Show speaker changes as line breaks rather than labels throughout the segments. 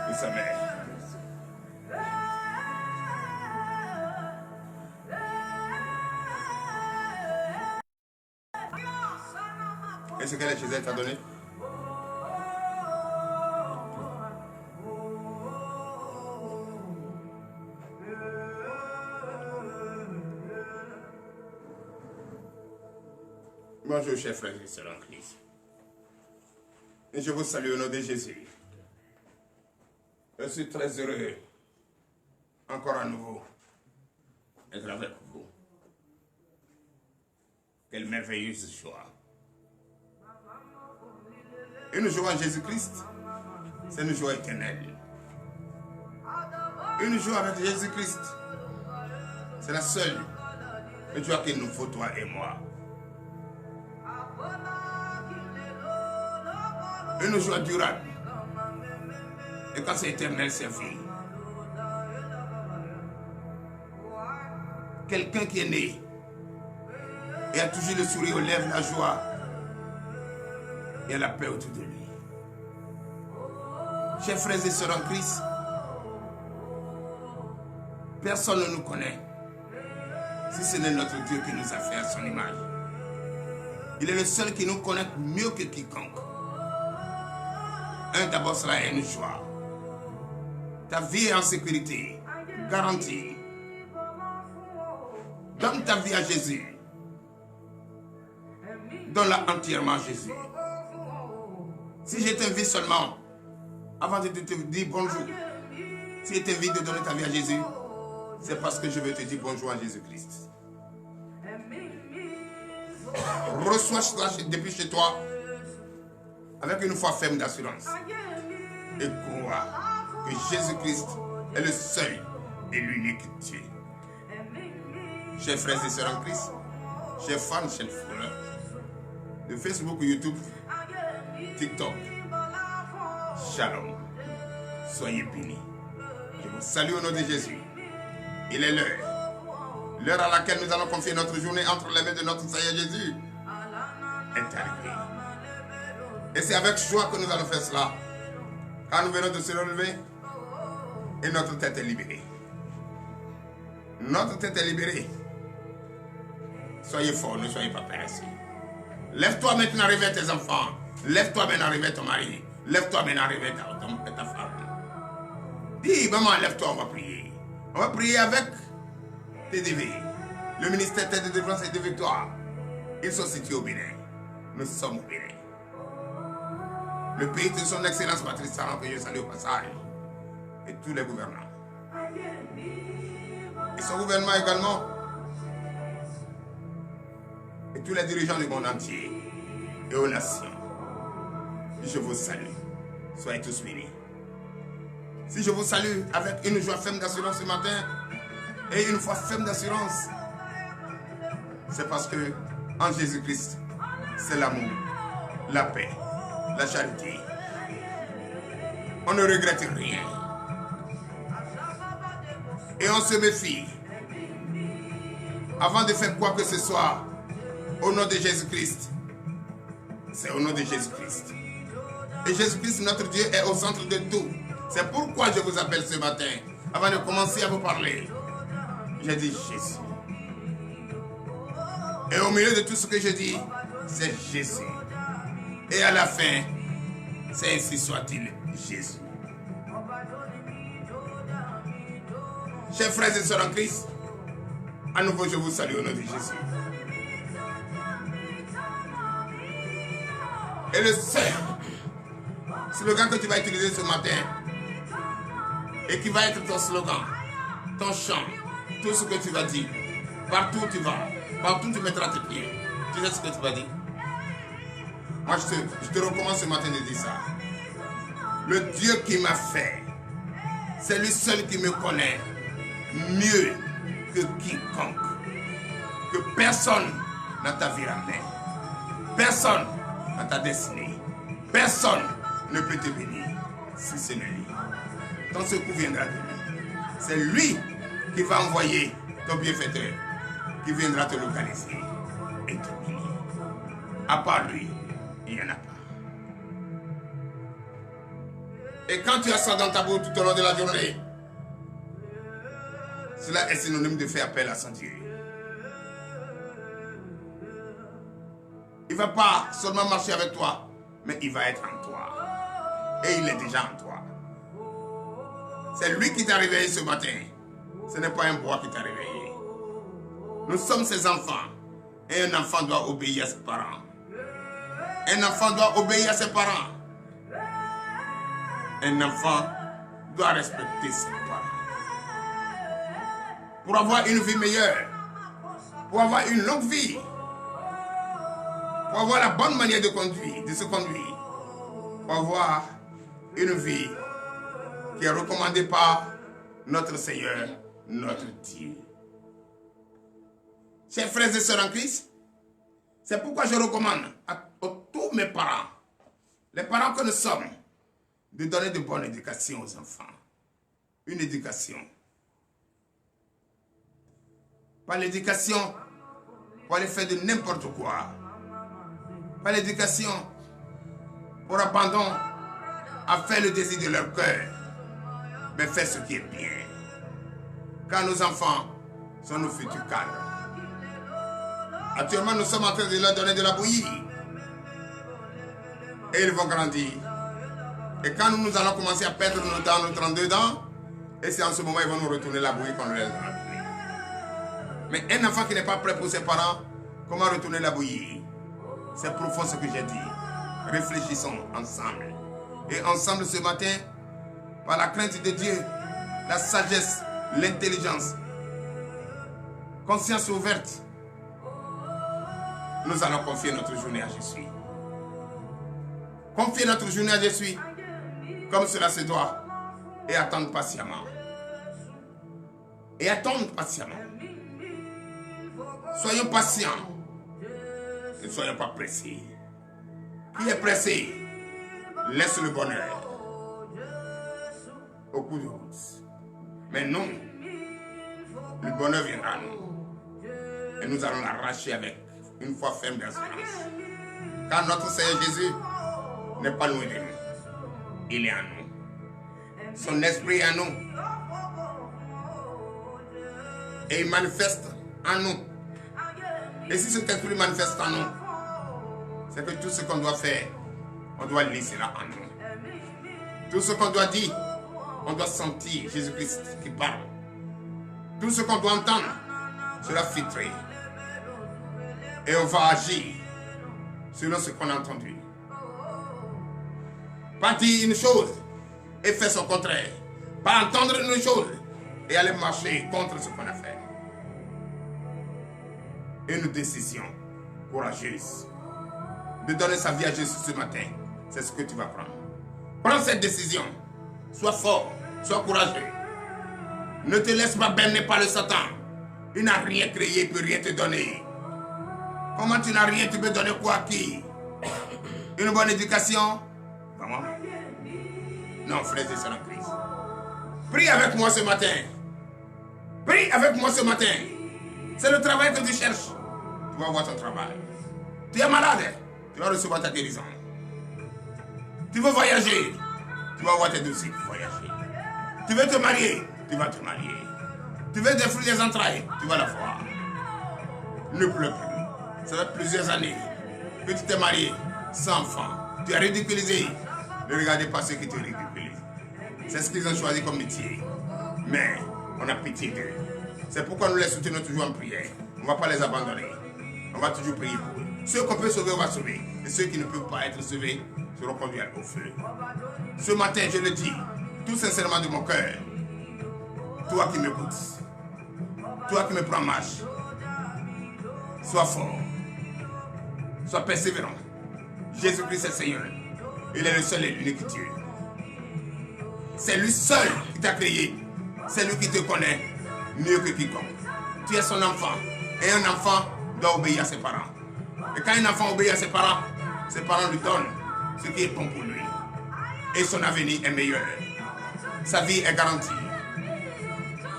de sa mère. Et ce que Jésus t'a donné? Bonjour, chers frères et sœurs en Christ. Et je vous salue au nom de Jésus. Je suis très heureux, encore à nouveau, d'être avec vous. Quelle merveilleuse joie. Une joie en Jésus-Christ, c'est une joie éternelle. Une joie avec Jésus-Christ, c'est la seule joie qu'il nous faut, toi et moi. Une joie durable. Et quand c'est éternel, c'est vie. Quelqu'un qui est né et a toujours le sourire aux lèvres, la joie et la paix autour de lui. Chers frères et sœurs en Christ, personne ne nous connaît si ce n'est notre Dieu qui nous a fait à son image. Il est le seul qui nous connaît mieux que quiconque. D'abord, cela est une joie. Ta vie est en sécurité, garantie. Donne ta vie à Jésus. Donne-la entièrement à Jésus. Si je t'invite seulement, avant de te dire bonjour, si je t'invite de donner ta vie à Jésus, c'est parce que je veux te dire bonjour à Jésus-Christ. Reçois cela depuis chez toi avec une foi ferme d'assurance. Et crois que Jésus-Christ est le seul et l'unique Dieu. Chers frères et sœurs en Christ, chers fans, chers frères de Facebook, YouTube, TikTok, Shalom. Soyez bénis. Je vous salue au nom de Jésus. Il est l'heure. L'heure à laquelle nous allons confier notre journée entre les mains de notre Seigneur Jésus est arrivée. Et c'est avec joie que nous allons faire cela. Car nous venons de se relever et notre tête est libérée. Notre tête est libérée. Soyez forts, ne soyez pas paresseux. Lève-toi maintenant, réveille tes enfants. Lève-toi maintenant, réveille ton mari. Lève-toi maintenant, réveille ta femme. Dis, maman, lève-toi, on va prier. On va prier avec TDV. Le ministère Tête de Défense et de Victoire. Ils sont situés au Bénin. Nous sommes au Bénin. Le pays de son excellence Patrice Talon, que je salue au passage. Et tous les gouvernants. Et son gouvernement également. Et tous les dirigeants du monde entier. Et aux nations. Je vous salue. Soyez tous bénis. Si je vous salue avec une joie ferme d'assurance ce matin, et une foi ferme d'assurance, c'est parce que en Jésus-Christ, c'est l'amour, la paix, la charité. On ne regrette rien. Et on se méfie. Avant de faire quoi que ce soit, au nom de Jésus-Christ, c'est au nom de Jésus-Christ. Et Jésus-Christ, notre Dieu, est au centre de tout. C'est pourquoi je vous appelle ce matin, avant de commencer à vous parler. J'ai dit Jésus. Et au milieu de tout ce que je dis, c'est Jésus. Et à la fin, c'est ainsi soit-il, Jésus. Chers frères et sœurs en Christ, à nouveau je vous salue au nom de Jésus. Et le seul slogan que tu vas utiliser ce matin, et qui va être ton slogan, ton chant, tout ce que tu vas dire, partout où tu vas, partout où tu mettras tes pieds, tu sais ce que tu vas dire. Moi je te recommande ce matin de dire ça. Le Dieu qui m'a fait, c'est lui seul qui me connaît mieux que quiconque. Que personne n'a ta vie en main. Personne n'a ta destinée. Personne ne peut te bénir si ce n'est lui. Ton secours viendra de lui. C'est lui qui va envoyer ton bienfaiteur, qui viendra te localiser et te bénir. À part lui, il n'y en a pas. Et quand tu as ça dans ta bouche tout au long de la journée, cela est synonyme de faire appel à son Dieu. Il ne va pas seulement marcher avec toi, mais il va être en toi. Et il est déjà en toi. C'est lui qui t'a réveillé ce matin. Ce n'est pas un bois qui t'a réveillé. Nous sommes ses enfants. Et un enfant doit obéir à ses parents. Un enfant doit obéir à ses parents. Un enfant doit respecter ses parents. Pour avoir une vie meilleure, pour avoir une longue vie, pour avoir la bonne manière de conduire, de se conduire, pour avoir une vie qui est recommandée par notre Seigneur, notre Dieu. Chers frères et sœurs en Christ, c'est pourquoi je recommande à tous mes parents, les parents que nous sommes, de donner de bonnes éducations aux enfants. Une éducation. Pas l'éducation pour aller faire de n'importe quoi. Pas l'éducation pour abandon à faire le désir de leur cœur, mais faire ce qui est bien. Car nos enfants sont nos futurs cadres. Actuellement, nous sommes en train de leur donner de la bouillie. Et ils vont grandir. Et quand nous allons commencer à perdre nos dents, nos 32 dents, et c'est en ce moment qu'ils vont nous retourner la bouillie qu'on leur a donnée. Mais un enfant qui n'est pas prêt pour ses parents, comment retourner la bouillie? C'est profond ce que j'ai dit. Réfléchissons ensemble. Et ensemble ce matin, par la crainte de Dieu, la sagesse, l'intelligence, conscience ouverte, nous allons confier notre journée à Jésus. Confier notre journée à Jésus, comme cela se doit, et attendre patiemment. Et attendre patiemment. Soyons patients. Ne soyons pas pressés. Qui est pressé, laisse le bonheur au bout de route. Mais non, le bonheur viendra à nous. Et nous allons l'arracher avec une foi ferme d'assurance. Car notre Seigneur Jésus n'est pas loin de nous. Il est en nous. Son esprit est en nous. Et il manifeste en nous. Et si cet esprit manifeste en nous, c'est que tout ce qu'on doit faire, on doit laisser là en nous. Tout ce qu'on doit dire, on doit sentir Jésus-Christ qui parle. Tout ce qu'on doit entendre, sera filtré. Et on va agir selon ce qu'on a entendu. Pas dire une chose et faire son contraire. Pas entendre une chose et aller marcher contre ce qu'on a fait. Une décision courageuse de donner sa vie à Jésus ce matin, c'est ce que tu vas prendre. Prends cette décision. Sois fort, sois courageux. Ne te laisse pas berner par le Satan. Il n'a rien créé, il ne peut rien te donner. Comment tu n'as rien, tu peux donner quoi à qui? Une bonne éducation? Comment? Non, frères et sœurs en Christ. Prie avec moi ce matin. Prie avec moi ce matin. C'est le travail que tu cherches. Tu vas avoir ton travail. Tu es malade, tu vas recevoir ta guérison. Tu veux voyager, tu vas avoir tes dossiers pour voyager. Tu veux te marier, tu vas te marier. Tu veux des fruits des entrailles, tu vas l'avoir. Ne pleure plus. Ça fait plusieurs années que tu t'es marié sans enfant. Tu es ridiculisé. Ne regardez pas ceux qui te ridiculisent. C'est ce qu'ils ont choisi comme métier. Mais on a pitié d'eux. C'est pourquoi nous les soutenons toujours en prière. On ne va pas les abandonner. On va toujours prier pour eux. Ceux qu'on peut sauver, on va sauver. Et ceux qui ne peuvent pas être sauvés seront conduits au feu. Ce matin, je le dis, tout sincèrement de mon cœur, toi qui m'écoutes, toi qui me prends en marche, sois fort, sois persévérant. Jésus-Christ est Seigneur. Il est le seul et l'unique Dieu. C'est lui seul qui t'a créé. C'est lui qui te connaît mieux que quiconque. Tu es son enfant. Et un enfant doit obéir à ses parents. Et quand un enfant obéit à ses parents lui donnent ce qui est bon pour lui. Et son avenir est meilleur. Sa vie est garantie.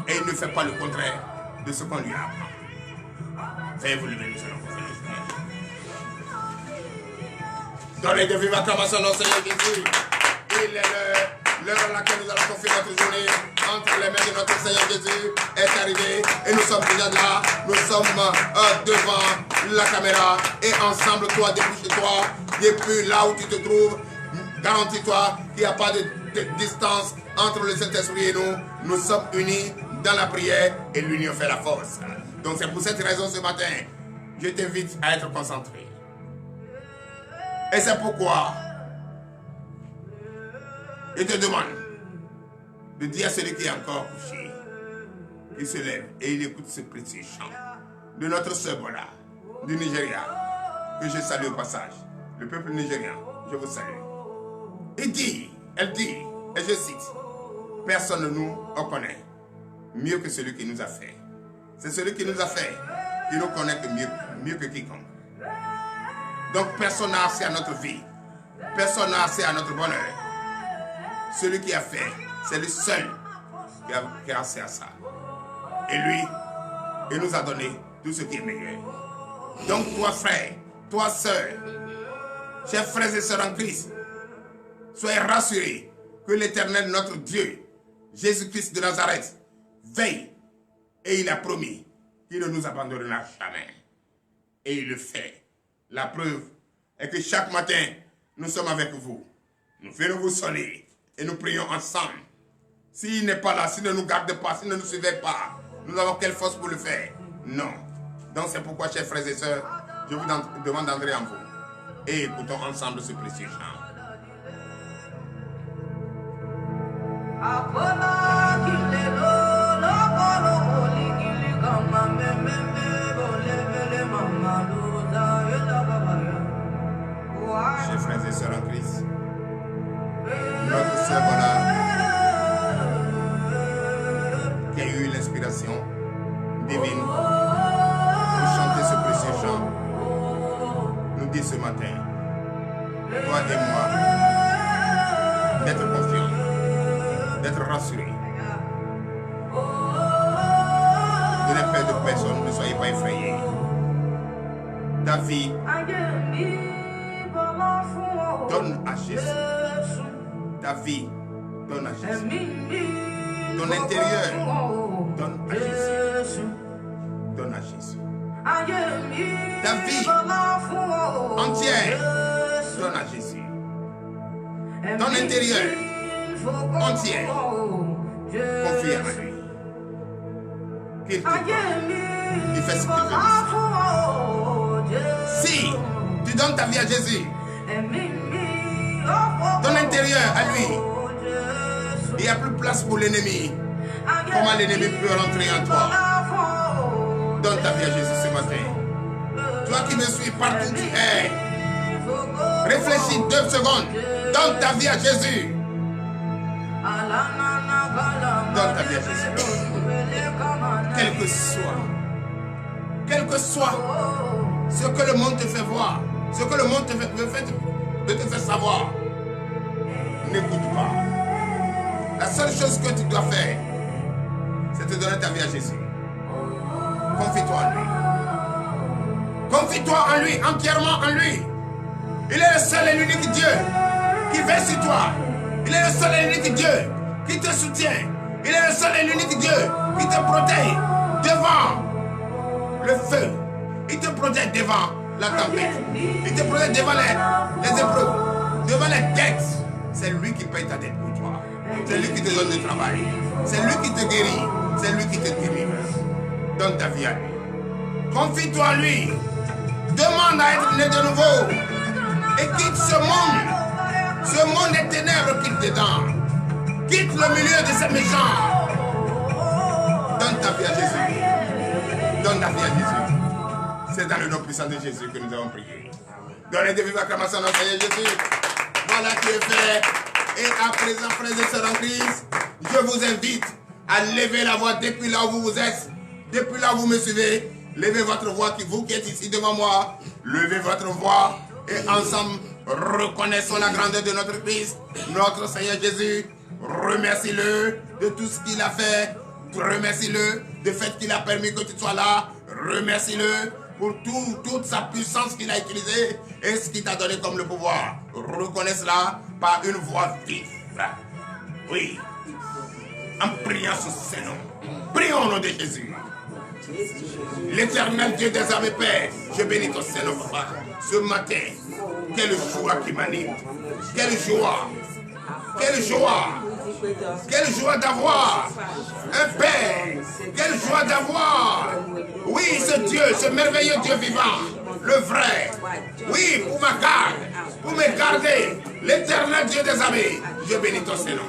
Et il ne fait pas le contraire de ce qu'on lui apprend. Veuillez vous lever, nous allons vous faire le Seigneur. Donnez de vive acclamation au Seigneur Jésus. Il est laquelle nous allons confier notre journée entre les mains de notre Seigneur Jésus est arrivée. Et nous sommes déjà là. Nous sommes devant la caméra. Et ensemble, toi, depuis chez toi, depuis là où tu te trouves, garantis-toi qu'il n'y a pas de distance entre le Saint-Esprit et nous. Nous sommes unis dans la prière et l'union fait la force. Donc c'est pour cette raison ce matin, je t'invite à être concentré. Et c'est pourquoi je te demande de dire à celui qui est encore couché, qu'il se lève et il écoute ce précieux chant de notre sœur Bola, du Nigeria, que je salue au passage. Le peuple nigérien, je vous salue. Elle dit, et je cite, personne ne nous reconnaît mieux que celui qui nous a fait. C'est celui qui nous a fait qui nous connaît mieux que quiconque. Donc personne n'a accès à notre vie. Personne n'a accès à notre bonheur. Celui qui a fait, c'est le seul qui a accès à ça. Et lui, il nous a donné tout ce qui est meilleur. Donc toi frère, toi sœur, chers frères et sœurs en Christ, soyez rassurés que l'Éternel, notre Dieu, Jésus-Christ de Nazareth, veille et il a promis qu'il ne nous abandonnera jamais. Et il le fait. La preuve est que chaque matin, nous sommes avec vous. Nous venons vous sonner et nous prions ensemble. S'il n'est pas là, s'il ne nous garde pas, s'il ne nous suivait pas, nous avons quelle force pour le faire? Non. Donc c'est pourquoi, chers frères et sœurs, je vous demande d'entrer en vous. Et écoutons ensemble ce précieux chant. Chers frères et sœurs en Christ, notre sœur Bola, qui a eu l'inspiration divine pour chanter ce précieux chant, nous dit ce matin, toi et moi, d'être confiants, d'être rassurés, de ne peur de personne, ne soyez pas effrayés. Ta vie, donne à Jésus. Ta vie, donne à Jésus. Ton intérieur, donne à Jésus. Donne à Jésus. Ta vie entière, donne à Jésus. Ton intérieur entier, confie à lui. Qu'il te donne. Il fait ce qu'il veut. Si tu donnes ta vie à Jésus, ton intérieur à lui, il n'y a plus de place pour l'ennemi. Comment l'ennemi peut rentrer en toi? Donne ta vie à Jésus ce matin. Toi qui me suis partout tu es, réfléchis 2 secondes. Donne ta vie à Jésus. Donne ta vie à Jésus. Quel que soit ce que le monde te fait voir, ce que le monde te fait savoir, n'écoute pas. La seule chose que tu dois faire, c'est te donner ta vie à Jésus. Confie-toi en lui. Confie-toi en lui, entièrement en lui. Il est le seul et l'unique Dieu qui veille sur toi. Il est le seul et l'unique Dieu qui te soutient. Il est le seul et l'unique Dieu qui te protège devant le feu. Il te protège devant la tempête. Il te protège devant les épreuves, devant les dettes. C'est lui qui paye ta dette pour toi. C'est lui qui te donne du travail. C'est lui qui te guérit. C'est lui qui te délivre. Donne ta vie à lui. Confie-toi en lui. Demande à être né de nouveau. Et quitte ce monde des ténèbres qu'il te donne. Quitte le milieu de ces méchants. Donne ta vie à Jésus. Donne ta vie à Jésus. C'est dans le nom puissant de Jésus que nous avons prié. Donnez de vives acclamations à notre Seigneur Jésus. Voilà qui est fait. Et à présent, frères et sœurs en Christ, je vous invite à lever la voix depuis là où vous êtes. Depuis là où vous me suivez. Levez votre voix, vous qui êtes ici devant moi. Levez votre voix. Et ensemble, reconnaissons la grandeur de notre Christ, notre Seigneur Jésus. Remercie-le de tout ce qu'il a fait. Remercie-le du fait qu'il a permis que tu sois là. Remercie-le pour toute sa puissance qu'il a utilisée et ce qu'il t'a donné comme le pouvoir. Reconnais cela par une voix vive. Oui. En priant sous ces noms. Prions au nom de Jésus. L'éternel Dieu des armées, Père, je bénis ton Seigneur, Papa. Ce matin, quelle joie qui m'anime. Quelle joie. Quelle joie. Quelle joie d'avoir un Père. Quelle joie d'avoir. Oui, ce Dieu, ce merveilleux Dieu vivant. Le vrai. Oui, pour me garder. L'éternel Dieu des armées. Je bénis ton Seigneur.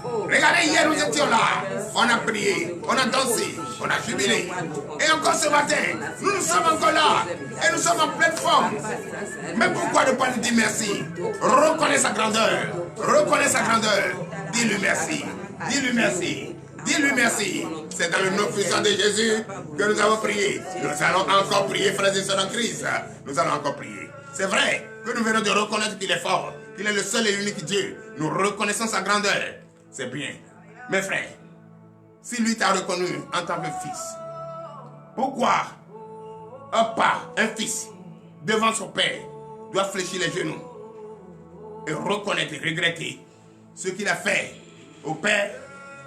Regardez, hier nous étions là, on a prié, on a dansé, on a jubilé. Et encore ce matin, nous sommes encore là, et nous sommes en pleine forme. Mais pourquoi ne pas lui dire merci? Reconnais sa grandeur, reconnais sa grandeur. Dis-lui merci, dis-lui merci, dis-lui merci. C'est dans le nom puissant de Jésus que nous avons prié. Nous allons encore prier, frères et sœurs en Christ. Nous allons encore prier. C'est vrai que nous venons de reconnaître qu'il est fort, qu'il est le seul et l'unique Dieu. Nous reconnaissons sa grandeur. C'est bien. Mes frères, si lui t'a reconnu en tant que fils, pourquoi un fils devant son père doit fléchir les genoux et reconnaître et regretter ce qu'il a fait au père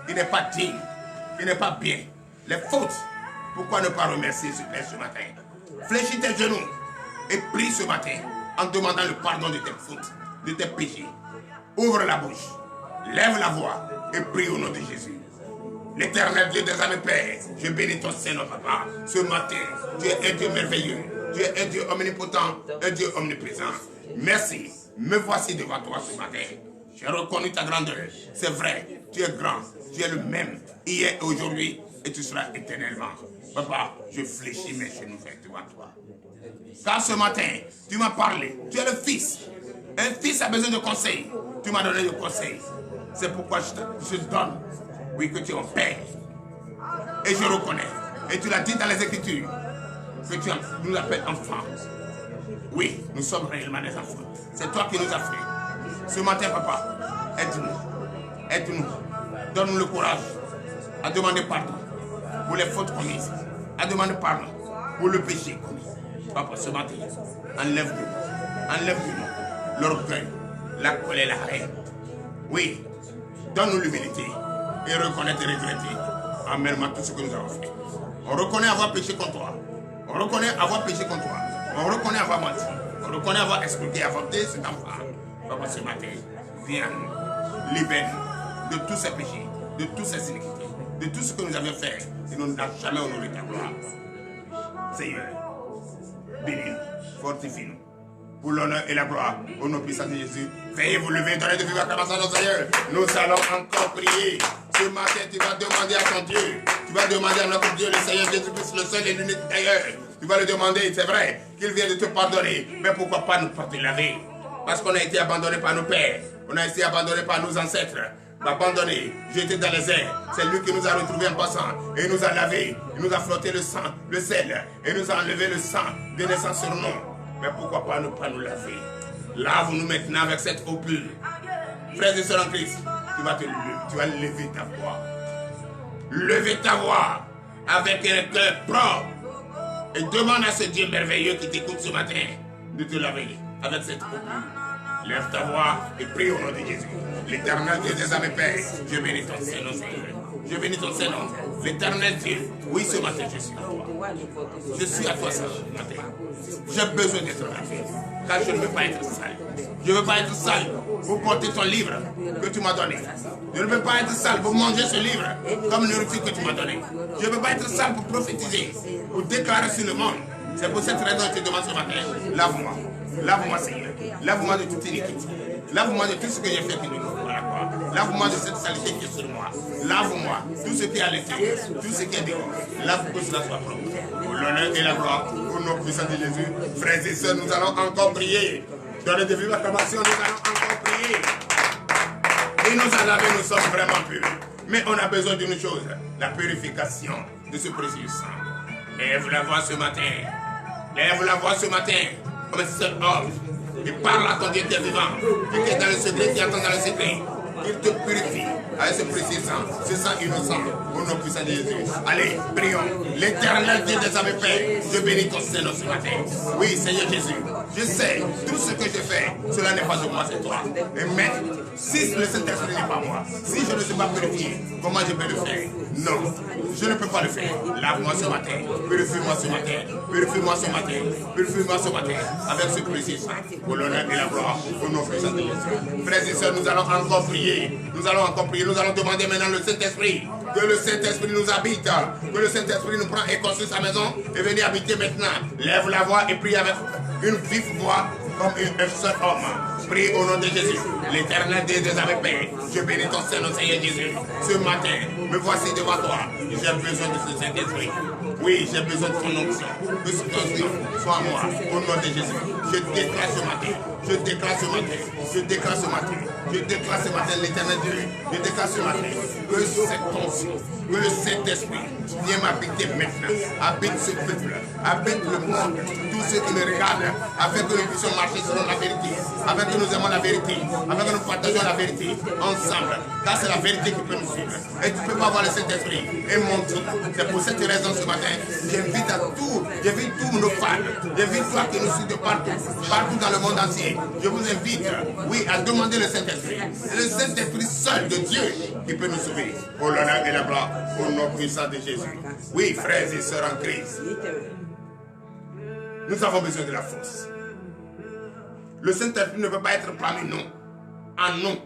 qui n'est pas digne, qui n'est pas bien, les fautes? Pourquoi ne pas remercier ce père ce matin? Fléchis tes genoux et prie ce matin en demandant le pardon de tes fautes, de tes péchés. Ouvre la bouche. Lève la voix et prie au nom de Jésus. L'éternel Dieu des armées, Père, je bénis ton Seigneur, Papa. Ce matin, tu es un Dieu merveilleux. Tu es un Dieu omnipotent, un Dieu omniprésent. Merci. Me voici devant toi ce matin. J'ai reconnu ta grandeur. C'est vrai, tu es grand. Tu es le même hier et aujourd'hui et tu seras éternellement. Papa, je fléchis mes genoux devant toi. Car ce matin, tu m'as parlé. Tu es le fils. Un fils a besoin de conseils. Tu m'as donné le conseil. C'est pourquoi je te donne, oui, que tu es mon père. Et je reconnais. Et tu l'as dit dans les Écritures, que tu nous appelles enfants. Oui, nous sommes réellement des enfants. C'est toi qui nous as fait. Ce matin, papa, aide-nous. Aide-nous. Donne-nous le courage à demander pardon pour les fautes commises. À demander pardon pour le péché commis. Papa, ce matin, enlève-nous l'orgueil, la colère, la haine. Oui. Donne-nous l'humilité et reconnaître et regretter en mêlant tout ce que nous avons fait. On reconnaît avoir péché contre toi. On reconnaît avoir péché contre toi. On reconnaît avoir menti. On reconnaît avoir expliqué, avorté cet enfant. Papa, ce matin, viens nous, libère-nous de tous ces péchés, de toutes ces iniquités, de tout ce que nous avions fait et nous n'avons jamais honoré ta gloire. Seigneur, bénis-nous, fortifie-nous. Pour l'honneur et la gloire, au nom puissant de Jésus. Veuillez vous lever, donnez de vivre acclamation à notre Seigneur. Nous allons encore prier. Ce matin, tu vas demander à ton Dieu. Tu vas demander à notre Dieu, le Seigneur Jésus-Christ, le seul et l'unique Seigneur. Tu vas le demander, c'est vrai, qu'il vient de te pardonner. Mais pourquoi pas ne pas te laver? Parce qu'on a été abandonné par nos pères. On a été abandonné par nos ancêtres. Abandonné, jeté dans les airs. C'est lui qui nous a retrouvés en passant. Et il nous a lavé. Il nous a frotté le sang, le sel. Et il nous a enlevé le sang de naissance sur nous. Mais pourquoi pas ne pas nous laver? Lave-nous maintenant avec cette eau pure. Frères et sœurs en Christ, tu vas lever ta voix. Lever ta voix avec un cœur propre. Et demande à ce Dieu merveilleux qui t'écoute ce matin de te laver avec cette eau pure. Lève ta voix et prie au nom de Jésus. L'éternel Dieu des armées, Père, je bénis ton Seigneur, Seigneur. Je bénis ton Seigneur. L'éternel Dieu, oui, ce matin, je suis à toi. Je suis à toi ce matin. J'ai besoin d'être lavé, car je ne veux pas être sale. Je ne veux pas être sale pour porter ton livre que tu m'as donné. Je ne veux pas être sale pour manger ce livre comme nourriture que tu m'as donné. Je ne veux pas être sale pour prophétiser, pour déclarer sur le monde. C'est pour cette raison que je te demande ce matin, lave-moi. Lave-moi, Seigneur. Lave-moi de toute iniquité. Lave-moi de tout ce que j'ai fait qui ne nous pas la croix. Lave-moi de cette saleté qui est sur moi. Lave-moi tout ce qui est à l'intérieur, tout ce qui est dehors. Lave pour que cela soit propre. Pour l'honneur et la gloire, au nom puissant de Jésus, frères et sœurs, nous allons encore prier. Dans les vives acclamations, nous allons encore prier. Et nous en laver, nous sommes vraiment purs. Mais on a besoin d'une chose, la purification de ce précieux sang. Lève la voix ce matin. Lève la voix ce matin. Comme un seul homme. Et parle à ton Dieu qui est vivant. Qui est dans le secret, qui attend dans le secret. Il te purifie avec ce précieux sang. Ce sang innocent. Au nom puissant de Jésus. Allez, prions. L'éternel Dieu des armées, Père, je bénis ton Seigneur ce matin. Oui, Seigneur Jésus. Je sais, tout ce que je fais, cela n'est pas de moi, c'est toi. Mais si le Saint-Esprit n'est pas moi, si je ne suis pas purifié, comment je peux le faire? Non, je ne peux pas le faire. Lave-moi ce matin, purifie-moi ce matin, purifie-moi ce matin, purifie-moi ce matin, avec ce précieux sang, pour l'honneur et la gloire, au nom puissant de Jésus. Frères et sœurs, nous allons encore prier, nous allons encore prier, nous allons demander maintenant le Saint-Esprit, que le Saint-Esprit nous habite, que le Saint-Esprit nous prend et construit sa maison, et venez habiter maintenant. Lève la voix et prie avec une vive voix, comme un seul homme. Prie au nom de Jésus. L'Éternel des armées Père, je bénis ton Seigneur, Seigneur Jésus. Ce matin, me voici devant toi. J'ai besoin de ce Saint-Esprit. Oui, j'ai besoin de ton onction. Que ce onction soit à moi, au nom de Jésus. Je déclare ce matin. Je déclare ce matin. Je déclare ce matin. Je déclare ce matin l'Éternel Dieu. Je déclare ce matin que cette onction, que le Saint-Esprit vienne m'habiter maintenant. Habite ce peuple. Habite le monde. Tous ceux qui me regardent, afin que nous puissions marcher selon la vérité. Afin que nous aimons la vérité. Afin que nous partageons la vérité ensemble. Car c'est la vérité qui peut nous suivre. Et tu ne peux pas voir le Saint-Esprit et monter. C'est pour cette raison ce matin, j'invite tous nos fans. J'invite toi qui nous suivent de partout. Partout dans le monde entier. Je vous invite, oui, à demander le Saint-Esprit. C'est le Saint-Esprit seul de Dieu qui peut nous sauver. Pour l'honneur et la gloire, au nom puissant de Jésus. Oui, frères et sœurs en Christ. Nous avons besoin de la force. Le Saint-Esprit ne peut pas être parmi nous, en nous.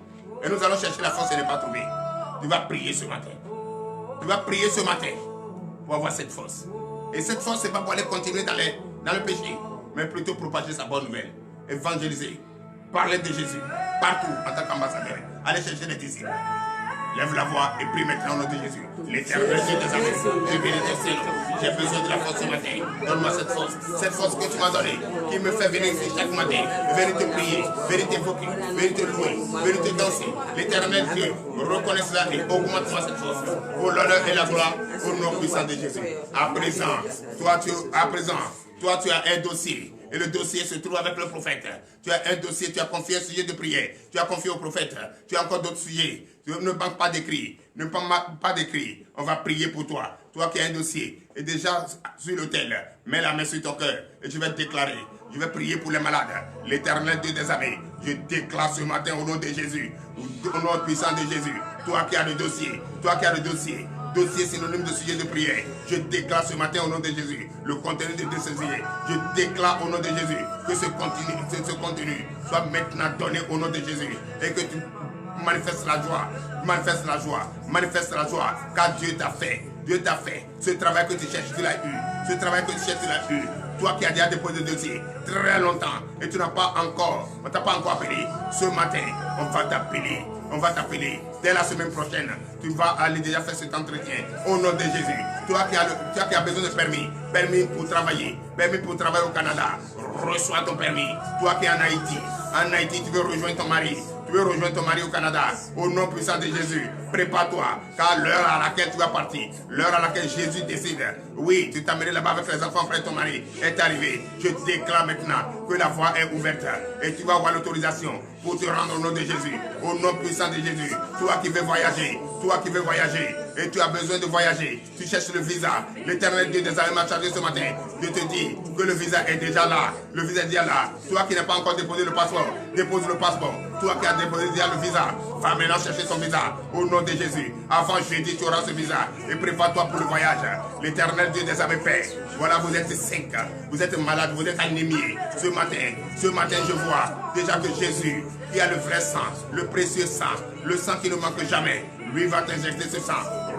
Et nous allons chercher la force et ne pas trouver. Tu vas prier ce matin. Tu vas prier ce matin pour avoir cette force. Et cette force, ce n'est pas pour aller continuer dans le péché, mais plutôt propager sa bonne nouvelle. Évangéliser. Parler de Jésus partout en tant qu'ambassadeur. Allez chercher les disciples. Lève la voix et prie maintenant au nom de Jésus. L'Éternel Dieu des armées, je bénis ton Seigneur. J'ai besoin de la force ce matin. Donne-moi cette force que tu m'as donnée, qui me fait venir ici chaque matin, venir te prier, venir t'évoquer, venir te louer, venir te danser. L'Éternel Dieu, reconnais cela et augmente-moi cette force. Pour l'honneur et la gloire, au nom puissant de Jésus. À présent, toi tu as un dossier. Et le dossier se trouve avec le prophète. Tu as un dossier, tu as confié un sujet de prière. Tu as confié au prophète. Tu as encore d'autres sujets. Ne manque pas d'écrit. Ne manque pas d'écrit. On va prier pour toi. Toi qui as un dossier. Et déjà sur l'autel, mets la main sur ton cœur. Et je vais te déclarer. Je vais prier pour les malades. L'Éternel Dieu des armées. Je déclare ce matin au nom de Jésus. Au nom puissant de Jésus. Toi qui as le dossier. Toi qui as le dossier. Dossier synonyme de sujet de prière. Je déclare ce matin au nom de Jésus le contenu de ce sujet. Je déclare au nom de Jésus que ce contenu soit maintenant donné au nom de Jésus et que tu manifestes la joie, manifeste la joie, car Dieu t'a fait. Dieu t'a fait. Ce travail que tu cherches, tu l'as eu. Ce travail que tu cherches, tu l'as eu. Toi qui as déjà déposé le dossier très longtemps et tu n'as pas encore, on ne t'a pas encore appelé. Ce matin, on va t'appeler. On va t'appeler. Dès la semaine prochaine, tu vas aller déjà faire cet entretien. Au nom de Jésus. Toi qui as besoin de permis pour travailler au Canada, reçois ton permis. Toi qui es en Haïti, tu veux rejoindre ton mari. Tu veux rejoindre ton mari au Canada. Au nom puissant de Jésus, prépare-toi. Car l'heure à laquelle tu vas partir, l'heure à laquelle Jésus décide, oui, tu t'amènes là-bas avec les enfants, frère, ton mari est arrivé. Je déclare maintenant que la voie est ouverte et tu vas avoir l'autorisation pour te rendre au nom de Jésus. Au nom puissant de Jésus, toi qui veux voyager, et tu as besoin de voyager, tu cherches le visa. L'Éternel Dieu des armées m'a chargé ce matin. Je te dis que le visa est déjà là. Le visa est déjà là. Toi qui n'as pas encore déposé le passeport, dépose le passeport. Toi qui as déposé déjà le visa, va maintenant chercher son visa. Au nom de Jésus. Avant jeudi, tu auras ce visa. Et prépare-toi pour le voyage. L'Éternel Dieu des armées paix. Voilà, vous êtes 5. Vous êtes malade, vous êtes anémié. Ce matin, je vois déjà que Jésus, qui a le vrai sang, le précieux sang, le sang qui ne manque jamais, lui va t'injecter ce sang.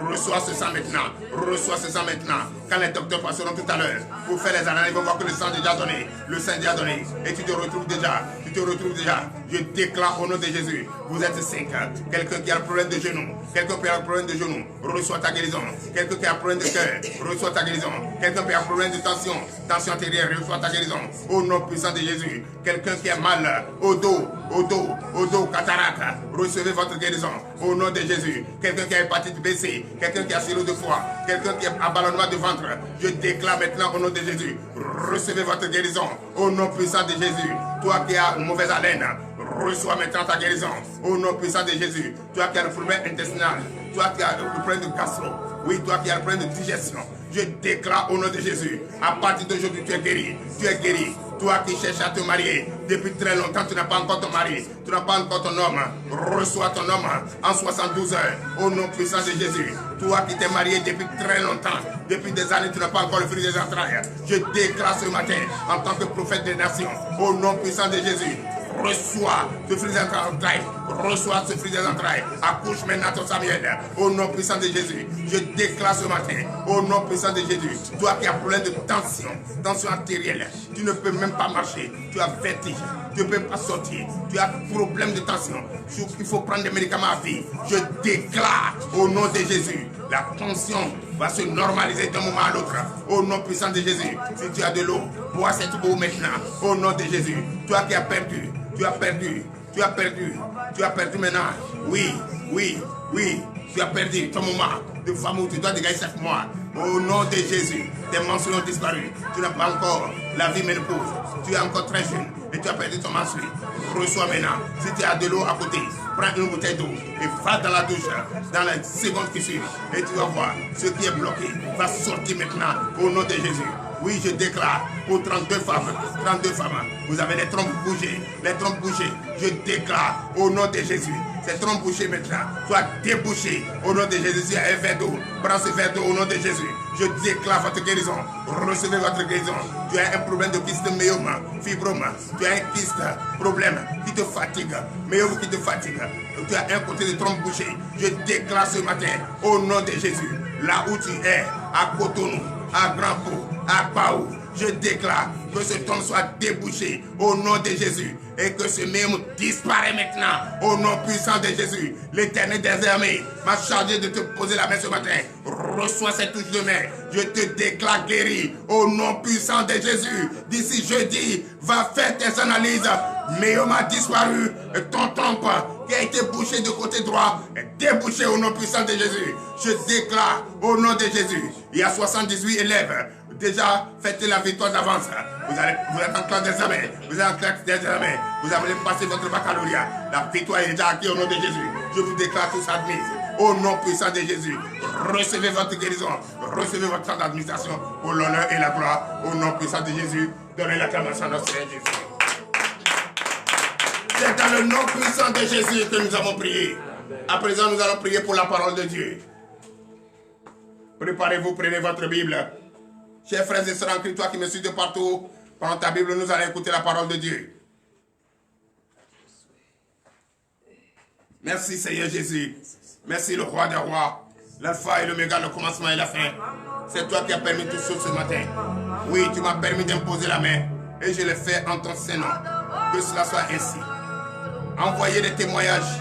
Reçois ce sang maintenant. Reçois ce sang maintenant. Quand les docteurs passeront tout à l'heure pour faire les analyses, ils vont voir que le sang est déjà donné. Le sang est déjà donné. Et tu te retrouves déjà. Je déclare au nom de Jésus. Vous êtes 5. Quelqu'un qui a le problème de genou. Quelqu'un qui a le problème de genou. Reçois ta guérison. Quelqu'un qui a un problème de cœur. Reçois ta guérison. Quelqu'un qui a un problème de tension. Tension artérielle. Reçois ta guérison. Au nom puissant de Jésus. Quelqu'un qui a mal au dos, cataracte. Recevez votre guérison. Au nom de Jésus. Quelqu'un qui a hépatite B, C. Quelqu'un qui a cirrhose de foie. Quelqu'un qui a ballonnement de ventre. Je déclare maintenant au nom de Jésus. Recevez votre guérison. Au nom puissant de Jésus. Toi qui as une mauvaise haleine, reçois maintenant ta guérison. Au nom puissant de Jésus. Toi qui as le problème intestinal. Toi qui as le problème de gastro. Oui, toi qui as le problème de digestion. Je déclare au nom de Jésus. À partir d'aujourd'hui, tu es guéri. Tu es guéri. Toi qui cherches à te marier depuis très longtemps, tu n'as pas encore ton mari, tu n'as pas encore ton homme. Reçois ton homme en 72 heures au nom puissant de Jésus. Toi qui t'es marié depuis très longtemps, depuis des années, tu n'as pas encore le fruit des entrailles. Je déclare ce matin en tant que prophète des nations au nom puissant de Jésus. Reçois ce fruit des entrailles. Reçois ce fruit des entrailles. Accouche maintenant ton Samuel. Au nom puissant de Jésus. Je déclare ce matin. Au nom puissant de Jésus. Toi qui as problème de tension. Tension artérielle. Tu ne peux même pas marcher. Tu as vertige. Tu ne peux pas sortir. Tu as problème de tension. Il faut prendre des médicaments à vie. Je déclare au nom de Jésus. La tension va se normaliser d'un moment à l'autre. Au nom puissant de Jésus. Si tu as de l'eau, bois cette eau maintenant. Au nom de Jésus. Toi qui as perdu. Tu as perdu, tu as perdu, tu as perdu maintenant. Oui, oui, oui, tu as perdu ton moment de femme où tu dois dégager chaque mois. Au nom de Jésus, tes menstrues ont disparu. Tu n'as pas encore la vie ménopause. Tu es encore très jeune et tu as perdu ton menstru. Reçois maintenant. Si tu as de l'eau à côté, prends une bouteille d'eau et va dans la douche dans les secondes qui suivent. Et tu vas voir ce qui est bloqué va sortir maintenant au nom de Jésus. Oui, je déclare pour 32 femmes, vous avez les trompes bougées, je déclare au nom de Jésus, ces trompes bouchées maintenant, soient débouchées au nom de Jésus. Il y a un verre d'eau, prends ce verre d'eau au nom de Jésus, je déclare votre guérison, recevez votre guérison. Tu as un problème de kyste, myome, fibrome, tu as un kyste, problème qui te fatigue, myome qui te fatigue, tu as un côté de trompe bouchée, je déclare ce matin au nom de Jésus, là où tu es, à Cotonou, à Grand Pau, à Pau, je déclare que ce tombe soit débouché au nom de Jésus et que ce myome disparaît maintenant au nom puissant de Jésus. L'Éternel des armées m'a chargé de te poser la main ce matin. Reçois cette touche de main. Je te déclare guéri au nom puissant de Jésus. D'ici jeudi, va faire tes analyses. Myome a disparu et ton trompe qui a été bouché de côté droit est débouché au nom puissant de Jésus. Je déclare au nom de Jésus. Il y a 78 élèves. Déjà, faites la victoire d'avance. Vous êtes en classe d'examen. Vous êtes en classe d'examen. Vous allez passer votre baccalauréat. La victoire est déjà acquise au nom de Jésus. Je vous déclare tous admis. Au nom puissant de Jésus. Recevez votre guérison. Recevez votre temps d'administration. Pour l'honneur et la gloire. Au nom puissant de Jésus. Donnez l'acclamation à notre Seigneur Jésus. C'est dans le nom puissant de Jésus que nous avons prié. À présent, nous allons prier pour la parole de Dieu. Préparez-vous, prenez votre Bible. Chers frères et sœurs en Christ, toi qui me suis de partout, prends ta Bible, nous allons écouter la parole de Dieu. Merci Seigneur Jésus. Merci le roi des rois. L'alpha et l'oméga, le commencement et la fin. C'est toi qui as permis tout ça ce matin. Oui, tu m'as permis d'imposer la main. Et je l'ai fait en ton Saint-Nom. Que cela soit ainsi. Envoyez des témoignages.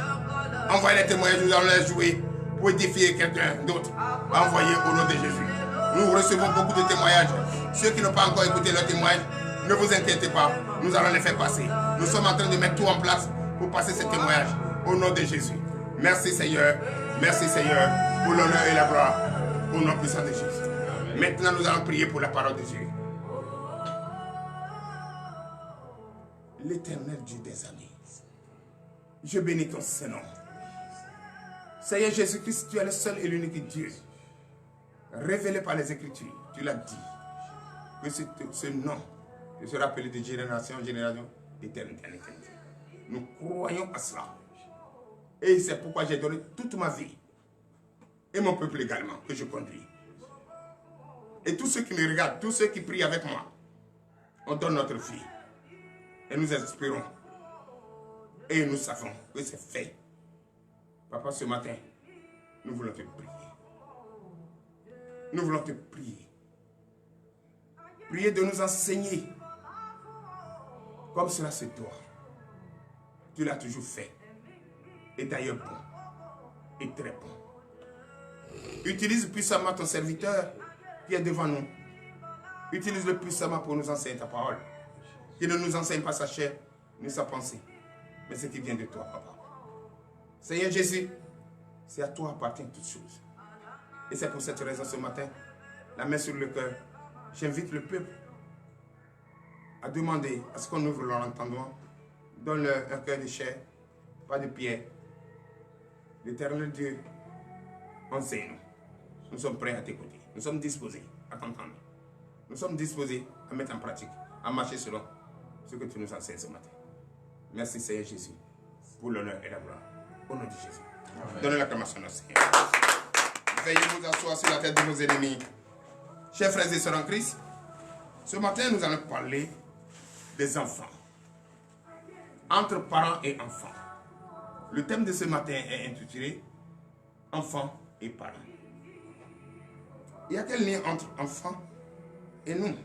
Envoyez les témoignages, nous allons les jouer pour édifier quelqu'un d'autre. Envoyez au nom de Jésus. Nous recevons beaucoup de témoignages. Ceux qui n'ont pas encore écouté leurs témoignages, ne vous inquiétez pas. Nous allons les faire passer. Nous sommes en train de mettre tout en place pour passer ces témoignages. Au nom de Jésus. Merci Seigneur. Merci Seigneur pour l'honneur et la gloire. Au nom puissant de Jésus. Maintenant, nous allons prier pour la parole de Dieu. L'Éternel Dieu des armées, je bénis ton Saint-Nom. Seigneur Jésus-Christ, tu es le seul et l'unique Dieu. Révélé par les Écritures, tu l'as dit, que ce nom sera appelé de génération en génération, d'éternité en éternité. Nous croyons à cela. Et c'est pourquoi j'ai donné toute ma vie, et mon peuple également, que je conduis. Et tous ceux qui me regardent, tous ceux qui prient avec moi, on donne notre vie. Et nous espérons. Et nous savons que c'est fait. Papa, ce matin, nous voulons te prier. Nous voulons te prier. Prier de nous enseigner comme cela se doit. Tu l'as toujours fait. Et d'ailleurs bon. Et très bon. Utilise puissamment ton serviteur qui est devant nous. Utilise-le puissamment pour nous enseigner ta parole. Qui ne nous enseigne pas sa chair, ni sa pensée, mais ce qui vient de toi, Papa. Seigneur Jésus, c'est à toi appartient toutes choses. Et c'est pour cette raison ce matin, la main sur le cœur, j'invite le peuple à demander à ce qu'on ouvre leur entendement, donne-leur un cœur de chair, pas de pierre. L'Éternel Dieu, enseigne-nous. Nous sommes prêts à t'écouter. Nous sommes disposés à t'entendre. Nous sommes disposés à mettre en pratique, à marcher selon ce que tu nous enseignes ce matin. Merci Seigneur Jésus pour l'honneur et la gloire. Au nom de Jésus. Donnez l'acclamation au Seigneur. Veuillez vous asseoir sur la tête de vos ennemis. Chers frères et sœurs en Christ, ce matin nous allons parler des enfants. Entre parents et enfants. Le thème de ce matin est intitulé enfants et parents. Il y a quel lien entre enfants et nous?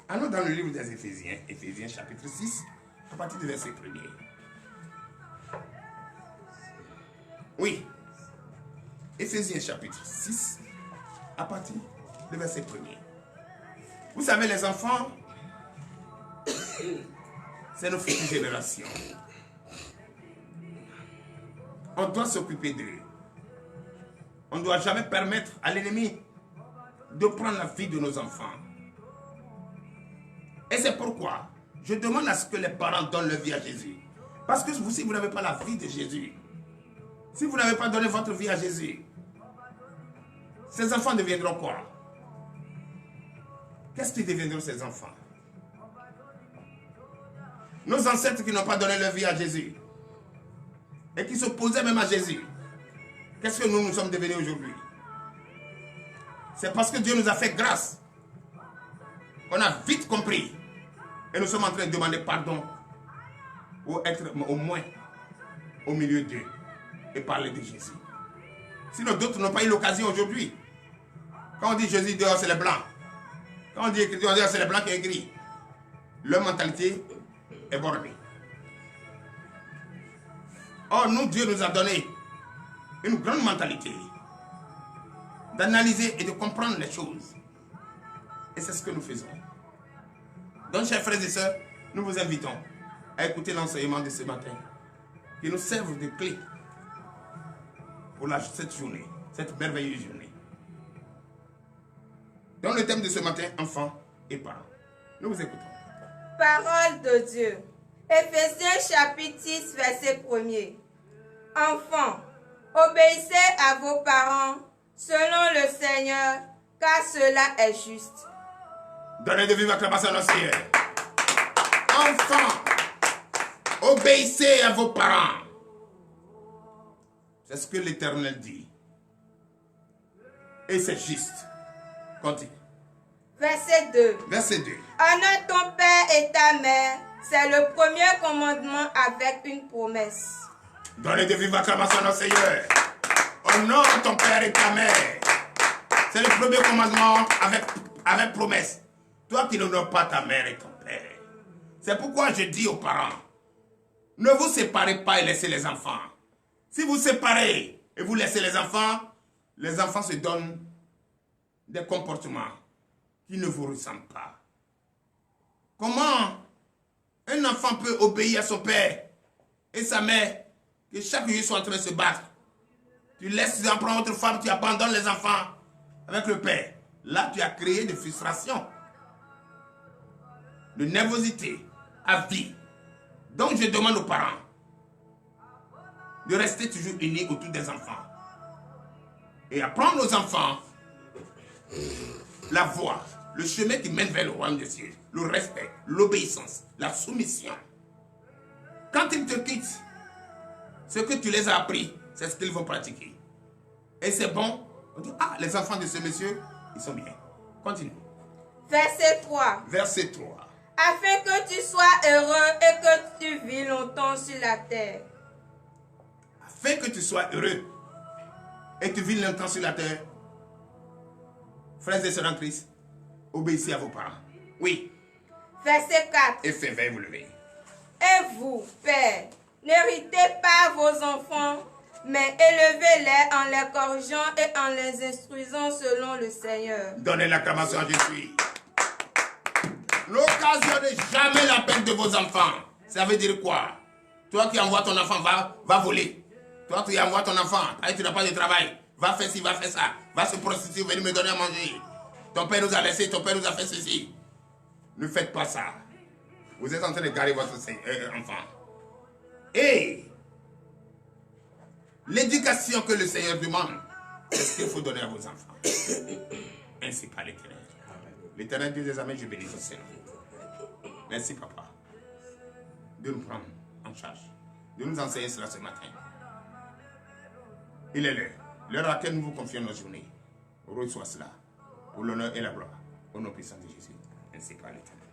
Allons dans le livre des Éphésiens, Éphésiens chapitre 6, à partir du verset 1er. Oui, Éphésiens chapitre 6, à partir du verset 1er. Vous savez, les enfants, c'est nos futures générations. On doit s'occuper d'eux. On ne doit jamais permettre à l'ennemi de prendre la vie de nos enfants. Et c'est pourquoi je demande à ce que les parents donnent leur vie à Jésus. Parce que si vous n'avez pas la vie de Jésus, si vous n'avez pas donné votre vie à Jésus, ces enfants deviendront quoi? Qu'est-ce qu'ils deviendront ces enfants? Nos ancêtres qui n'ont pas donné leur vie à Jésus et qui s'opposaient même à Jésus, qu'est-ce que nous sommes devenus aujourd'hui? C'est parce que Dieu nous a fait grâce qu'on a vite compris et nous sommes en train de demander pardon ou être au moins au milieu d'eux et parler de Jésus. Sinon d'autres n'ont pas eu l'occasion aujourd'hui. Quand on dit Jésus dehors c'est les blancs, quand on dit écriture dehors c'est les blancs qui écrivent, leur mentalité est bornée. Or nous, Dieu nous a donné une grande mentalité d'analyser et de comprendre les choses. Et c'est ce que nous faisons. Donc, chers frères et sœurs, nous vous invitons à écouter l'enseignement de ce matin qui nous serve de clé pour cette journée, cette merveilleuse journée. Donc, le thème de ce matin, enfants et parents. Nous vous écoutons.
Parole de Dieu. Éphésiens chapitre 6, verset 1er. Enfants, obéissez à vos parents selon le Seigneur, car cela est juste.
Donnez de vive acclamation au Seigneur. Enfants, obéissez à vos parents. C'est ce que l'Éternel dit. Et c'est juste. Continue.
Verset 2.
Verset 2.
Honore ton père et ta mère, c'est le premier commandement avec une promesse.
Donnez de vive acclamation au Seigneur. Honore ton père et ta mère. C'est le premier commandement avec promesse. Toi qui n'honores pas ta mère et ton père. C'est pourquoi je dis aux parents, ne vous séparez pas et laissez les enfants. Si vous séparez et vous laissez les enfants se donnent des comportements qui ne vous ressemblent pas. Comment un enfant peut obéir à son père et sa mère que chaque jour sont en train de se battre? Tu laisses les enfants, votre femme, tu abandonnes les enfants avec le père. Là, tu as créé des frustrations, de nervosité à vie. Donc, je demande aux parents de rester toujours unis autour des enfants et apprendre aux enfants la voie, le chemin qui mène vers le royaume des cieux, le respect, l'obéissance, la soumission. Quand ils te quittent, ce que tu les as appris, c'est ce qu'ils vont pratiquer. Et c'est bon. On dit, ah, les enfants de ce monsieur, ils sont bien. Continue.
Verset 3.
Verset 3.
Afin que tu sois heureux et que tu vis longtemps sur la terre.
Afin que tu sois heureux et que tu vis longtemps sur la terre. Frères et sœurs en Christ, obéissez à vos parents. Oui.
Verset 4.
Et faites vous lever.
Et vous, pères, n'héritez pas vos enfants, mais élevez-les en les corrigeant et en les instruisant selon le Seigneur.
Donnez l'acclamation à Jésus. N'occasionnez jamais la peine de vos enfants. Ça veut dire quoi? Toi qui envoies ton enfant, va voler. Toi qui envoies ton enfant, tu n'as pas de travail. Va faire ci, va faire ça. Va se prostituer, venir me donner à manger. Ton père nous a laissé, ton père nous a fait ceci. Ne faites pas ça. Vous êtes en train de garer votre enfant. Et l'éducation que le Seigneur demande, c'est ce qu'il faut donner à vos enfants. Ainsi par l'Éternel. L'Éternel dit des amens, je bénis au Seigneur. Merci papa. de nous prendre en charge, de nous enseigner cela ce matin. Il est l'heure à laquelle nous vous confions nos journées. Reçois cela pour l'honneur et la gloire. Au nom puissant de Jésus, ainsi qu'à l'éternel.